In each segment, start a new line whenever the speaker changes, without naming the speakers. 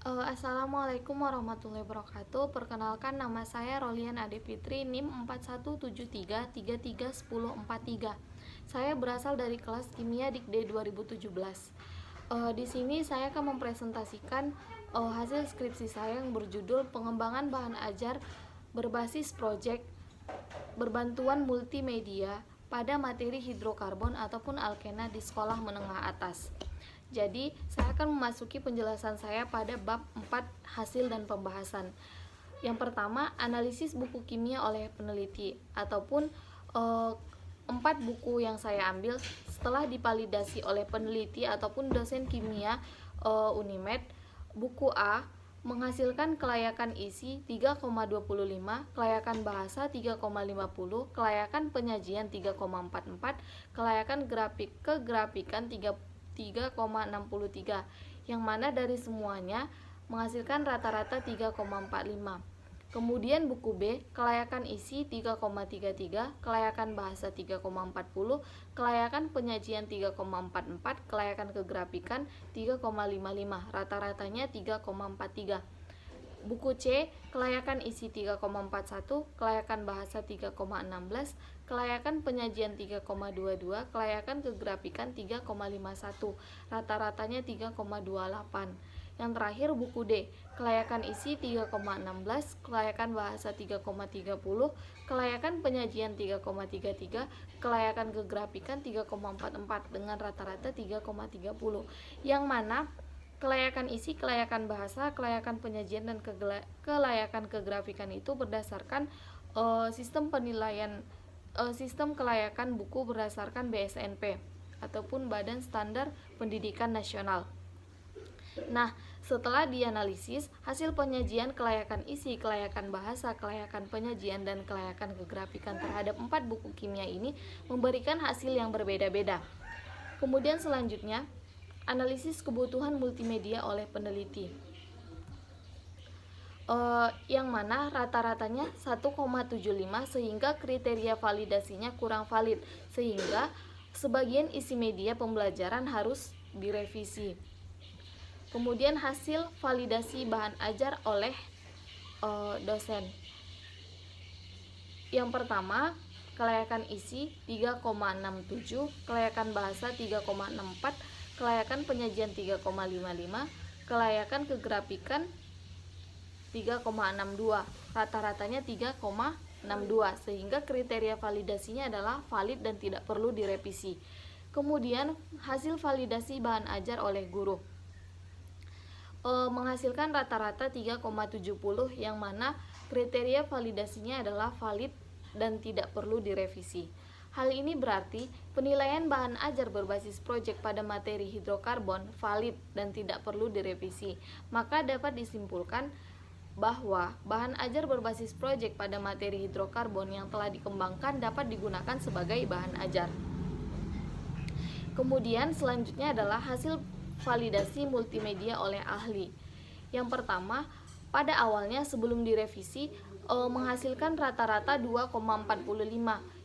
Assalamualaikum warahmatullahi wabarakatuh. Perkenalkan, nama saya Rolian Ade Fitri, NIM 4173331043. Saya berasal dari kelas Kimia Dikde 2017. Di sini saya akan mempresentasikan hasil skripsi saya yang berjudul Pengembangan Bahan Ajar berbasis proyek berbantuan multimedia pada materi hidrokarbon ataupun alkena di sekolah menengah atas. Jadi, saya akan memasuki penjelasan saya pada bab 4 hasil dan pembahasan. Yang pertama, analisis buku kimia oleh peneliti ataupun 4 buku yang saya ambil setelah divalidasi oleh peneliti ataupun dosen kimia Unimed. Buku A menghasilkan kelayakan isi 3,25, kelayakan bahasa 3,50, kelayakan penyajian 3,44, kelayakan kegrafikan 3,63, yang mana dari semuanya menghasilkan rata-rata 3,45. Kemudian buku B, kelayakan isi 3,33, kelayakan bahasa 3,40, kelayakan penyajian 3,44, kelayakan kegrafikan 3,55, rata-ratanya 3,43. Buku C, kelayakan isi 3,41, kelayakan bahasa 3,16, kelayakan penyajian 3,22, kelayakan kegrafikan 3,51, rata-ratanya 3,28. Yang terakhir buku D, kelayakan isi 3,16, kelayakan bahasa 3,30, kelayakan penyajian 3,33, kelayakan kegrafikan 3,44 dengan rata-rata 3,30. Yang mana kelayakan isi, kelayakan bahasa, kelayakan penyajian, dan kelayakan kegrafikan itu berdasarkan sistem penilaian sistem kelayakan buku berdasarkan BSNP ataupun Badan Standar Pendidikan Nasional. Nah, setelah dianalisis, hasil penyajian kelayakan isi, kelayakan bahasa, kelayakan penyajian, dan kelayakan kegrafikan terhadap 4 buku kimia ini memberikan hasil yang berbeda-beda. Kemudian selanjutnya, analisis kebutuhan multimedia oleh peneliti, yang mana rata-ratanya 1,75 sehingga kriteria validasinya kurang valid, sehingga sebagian isi media pembelajaran harus direvisi. Kemudian hasil validasi bahan ajar oleh dosen. Yang pertama, kelayakan isi 3,67, kelayakan bahasa 3,64, kelayakan penyajian 3,55, kelayakan kegrafikan 3,62, rata-ratanya 3,62, sehingga kriteria validasinya adalah valid dan tidak perlu direvisi. Kemudian hasil validasi bahan ajar oleh guru menghasilkan rata-rata 3,70, yang mana kriteria validasinya adalah valid dan tidak perlu direvisi. Hal ini berarti penilaian bahan ajar berbasis proyek pada materi hidrokarbon valid dan tidak perlu direvisi. Maka dapat disimpulkan bahwa bahan ajar berbasis proyek pada materi hidrokarbon yang telah dikembangkan dapat digunakan sebagai bahan ajar. Kemudian selanjutnya adalah hasil validasi multimedia oleh ahli. Yang pertama, pada awalnya sebelum direvisi menghasilkan rata-rata 2,45.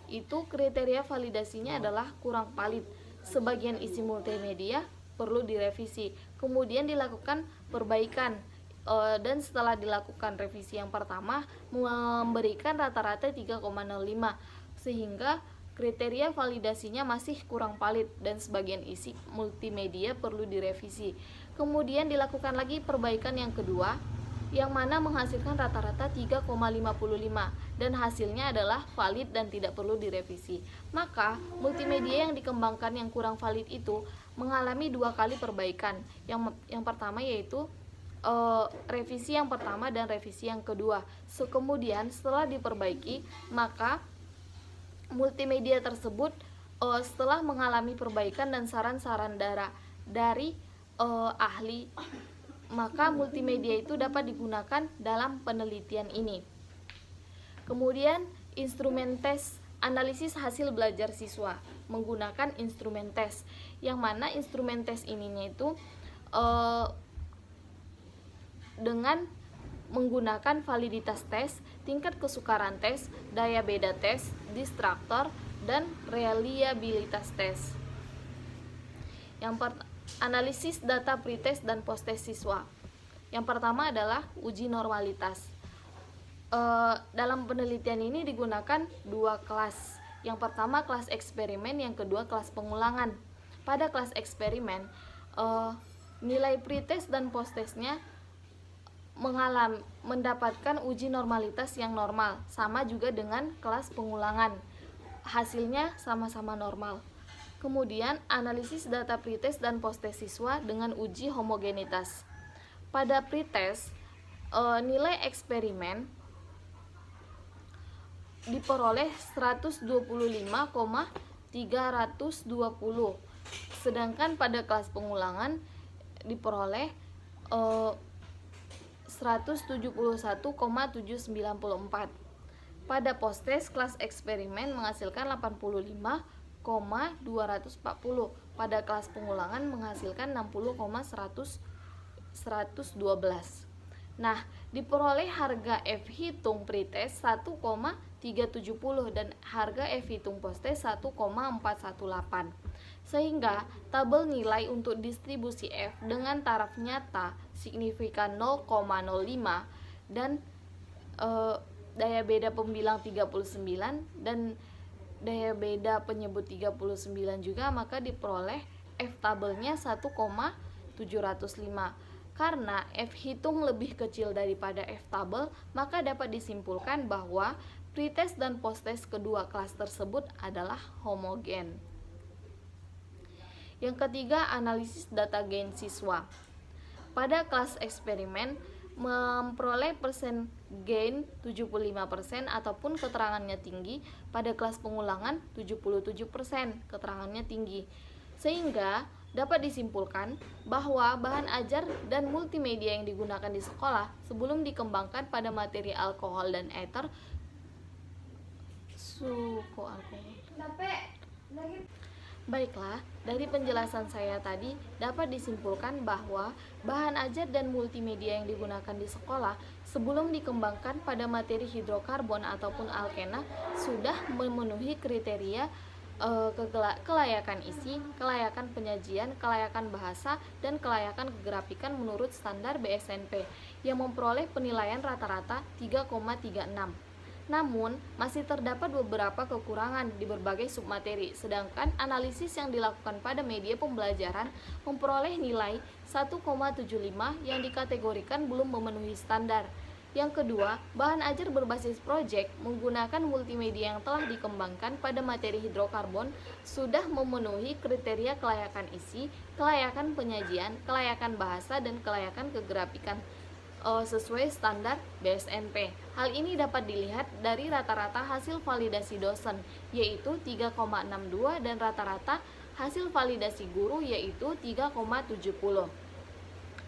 Itu kriteria validasinya adalah kurang valid. Sebagian isi multimedia perlu direvisi. Kemudian dilakukan perbaikan, dan setelah dilakukan revisi yang pertama memberikan rata-rata 3,05, sehingga kriteria validasinya masih kurang valid dan sebagian isi multimedia perlu direvisi. Kemudian dilakukan lagi perbaikan yang kedua, yang mana menghasilkan rata-rata 3,55 dan hasilnya adalah valid dan tidak perlu direvisi. Maka multimedia yang dikembangkan yang kurang valid itu mengalami 2 kali perbaikan. Yang pertama yaitu revisi yang pertama dan revisi yang kedua. Kemudian setelah diperbaiki, maka multimedia tersebut setelah mengalami perbaikan dan saran-saran dari ahli, maka multimedia itu dapat digunakan dalam penelitian ini. Kemudian instrumen tes analisis hasil belajar siswa menggunakan instrumen tes, yang mana instrumen tes ininya itu dengan menggunakan validitas tes, tingkat kesukaran tes, daya beda tes, distraktor, dan reliabilitas tes. Yang analisis data pretest dan posttest siswa. Yang pertama adalah uji normalitas. Dalam penelitian ini digunakan dua kelas. Yang pertama kelas eksperimen, yang kedua kelas pengulangan. Pada kelas eksperimen, nilai pretest dan posttestnya mendapatkan uji normalitas yang normal, sama juga dengan kelas pengulangan. Hasilnya sama-sama normal. Kemudian analisis data pretest dan posttest siswa dengan uji homogenitas. Pada pretest, nilai eksperimen diperoleh 125,320, sedangkan pada kelas pengulangan diperoleh 171,794. Pada posttest kelas eksperimen menghasilkan 85,240, pada kelas pengulangan menghasilkan 60,112. Nah, diperoleh harga F hitung pretest 1,370 dan harga F hitung posttest 1,418. Sehingga tabel nilai untuk distribusi F dengan taraf nyata signifikan 0,05 dan daya beda pembilang 39 dan daya beda penyebut 39 juga, maka diperoleh F tabelnya 1,705. Karena F hitung lebih kecil daripada F tabel, maka dapat disimpulkan bahwa pretest dan posttest kedua kelas tersebut adalah homogen. Yang ketiga, analisis data gain siswa. Pada kelas eksperimen memperoleh persen gain 75% ataupun keterangannya tinggi, pada kelas pengulangan 77% keterangannya tinggi. Sehingga dapat disimpulkan bahwa bahan ajar dan multimedia yang digunakan di sekolah sebelum dikembangkan pada materi alkohol dan ether suku alkohol. Baiklah, dari penjelasan saya tadi dapat disimpulkan bahwa bahan ajar dan multimedia yang digunakan di sekolah sebelum dikembangkan pada materi hidrokarbon ataupun alkena sudah memenuhi kriteria kelayakan isi, kelayakan penyajian, kelayakan bahasa, dan kelayakan kegrafikan menurut standar BSNP yang memperoleh penilaian rata-rata 3,36. Namun, masih terdapat beberapa kekurangan di berbagai submateri, sedangkan analisis yang dilakukan pada media pembelajaran memperoleh nilai 1,75 yang dikategorikan belum memenuhi standar. Yang kedua, bahan ajar berbasis proyek menggunakan multimedia yang telah dikembangkan pada materi hidrokarbon sudah memenuhi kriteria kelayakan isi, kelayakan penyajian, kelayakan bahasa, dan kelayakan kegrafikan sesuai standar BSNP. Hal ini dapat dilihat dari rata-rata hasil validasi dosen, yaitu 3,62, dan rata-rata hasil validasi guru, yaitu 3,70.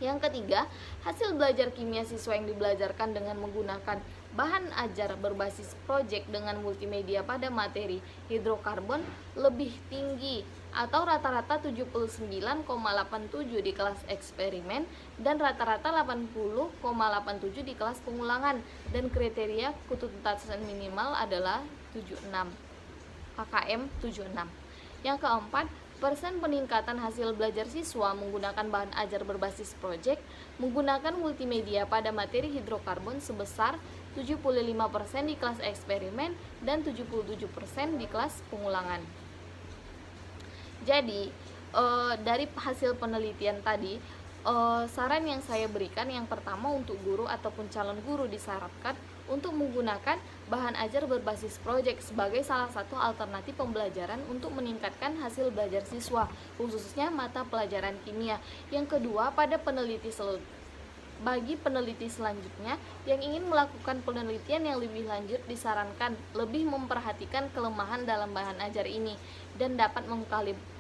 Yang ketiga, hasil belajar kimia siswa yang dibelajarkan dengan menggunakan bahan ajar berbasis proyek dengan multimedia pada materi hidrokarbon lebih tinggi atau rata-rata 79,87 di kelas eksperimen dan rata-rata 80,87 di kelas pengulangan, dan kriteria ketuntasan minimal adalah 76 KKM 76. Yang keempat, persen peningkatan hasil belajar siswa menggunakan bahan ajar berbasis proyek menggunakan multimedia pada materi hidrokarbon sebesar 75% di kelas eksperimen dan 77% di kelas pengulangan. Jadi, dari hasil penelitian tadi, saran yang saya berikan yang pertama untuk guru ataupun calon guru disarankan untuk menggunakan bahan ajar berbasis proyek sebagai salah satu alternatif pembelajaran untuk meningkatkan hasil belajar siswa, khususnya mata pelajaran kimia. Yang kedua, bagi peneliti selanjutnya yang ingin melakukan penelitian yang lebih lanjut disarankan lebih memperhatikan kelemahan dalam bahan ajar ini dan dapat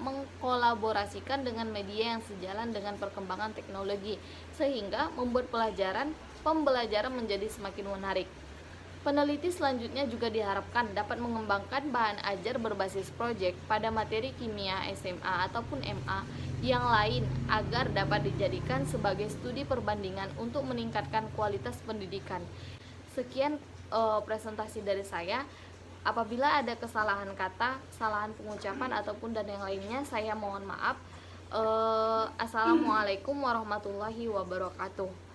mengkolaborasikan dengan media yang sejalan dengan perkembangan teknologi sehingga membuat pembelajaran menjadi semakin menarik. Peneliti selanjutnya juga diharapkan dapat mengembangkan bahan ajar berbasis proyek pada materi kimia SMA ataupun MA yang lain agar dapat dijadikan sebagai studi perbandingan untuk meningkatkan kualitas pendidikan. Sekian presentasi dari saya. Apabila ada kesalahan kata, kesalahan pengucapan ataupun dan yang lainnya, saya mohon maaf. Assalamualaikum warahmatullahi wabarakatuh.